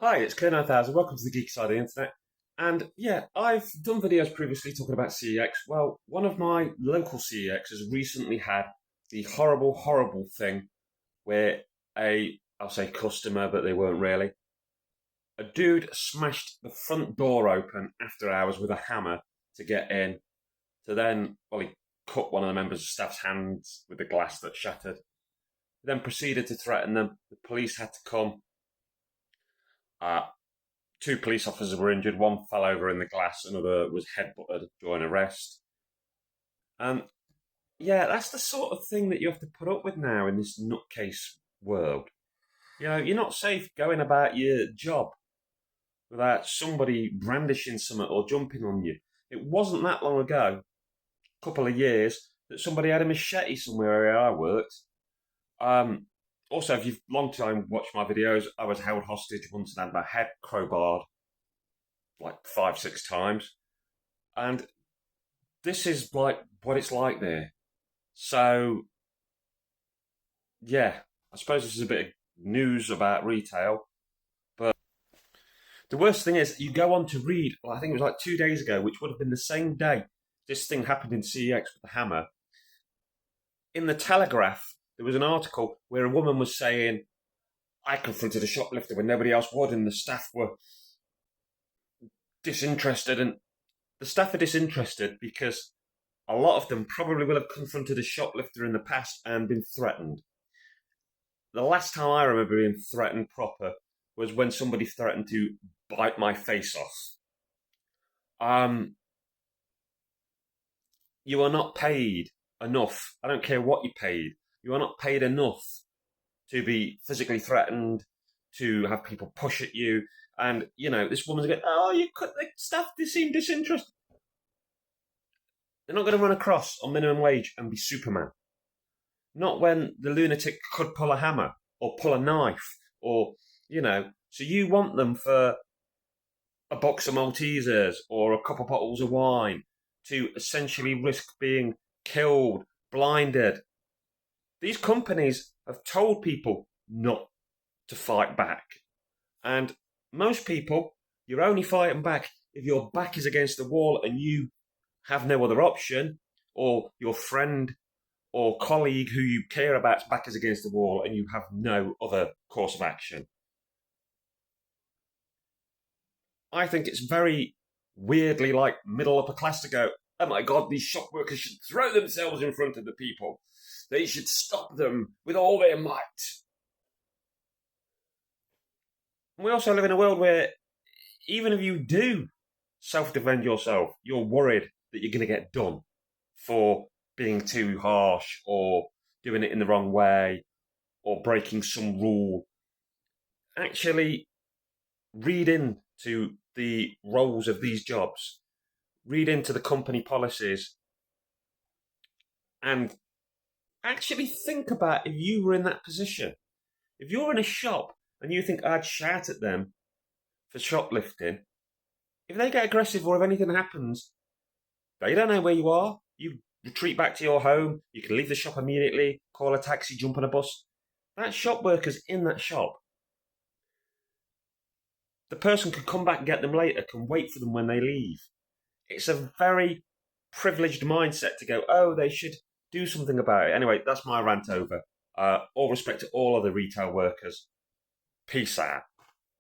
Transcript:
Hi, it's K9000. Welcome to the Geek Side of the Internet. And yeah, I've done videos previously talking about CEX. Well, one of my local CEXs recently had the horrible, horrible thing where I'll say customer, but they weren't really, a dude smashed the front door open after hours with a hammer to get in, to then, well, he cut one of the members of staff's hands with the glass that shattered. He then proceeded to threaten them. The police had to come. Uh, Two police officers were injured. One fell over in the glass. Another was headbutted during arrest. And yeah, that's the sort of thing that you have to put up with now in this nutcase world. You know, you're not safe going about your job without somebody brandishing something or jumping on you. It wasn't that long ago, a couple of years, that somebody had a machete somewhere where I worked. Um, Also, if you've long time watched my videos, I was held hostage once and had my head crowbarred like 5, 6 times. And this is like what it's like there. So, yeah, I suppose this is a bit of news about retail. But the worst thing is, you go on to read, well, I think it was like 2 days ago, which would have been the same day this thing happened in CEX with the hammer. In the Telegraph, there was an article where a woman was saying, I confronted a shoplifter when nobody else would, and the staff were disinterested. And the staff are disinterested because a lot of them probably will have confronted a shoplifter in the past and been threatened. The last time I remember being threatened proper was when somebody threatened to bite my face off. You are not paid enough. I don't care what you paid. You are not paid enough to be physically threatened, to have people push at you. And, you know, this woman's going, oh, you cut the staff, they seem disinterested. They're not going to run across on minimum wage and be Superman. Not when the lunatic could pull a hammer or pull a knife or, you know. So you want them for a box of Maltesers or a couple of bottles of wine to essentially risk being killed, blinded. These companies have told people not to fight back. And most people, you're only fighting back if your back is against the wall and you have no other option, or your friend or colleague who you care about's back is against the wall and you have no other course of action. I think it's very weirdly like middle upper class to go, oh my God, these shop workers should throw themselves in front of the people. They should stop them with all their might. And we also live in a world where even if you do self-defend yourself, you're worried that you're going to get done for being too harsh or doing it in the wrong way or breaking some rule. Actually, read into the roles of these jobs, read into the company policies, and actually think about if you were in that position. If you're in a shop and you think I'd shout at them for shoplifting, if they get aggressive or if anything happens, they don't know where you are. You retreat back to your home. You can leave the shop immediately, call a taxi, jump on a bus. That shop worker's in that shop. The person could come back and get them later, can wait for them when they leave. It's a very privileged mindset to go, oh, they should do something about it. Anyway, that's my rant over. All respect to all other retail workers. Peace out.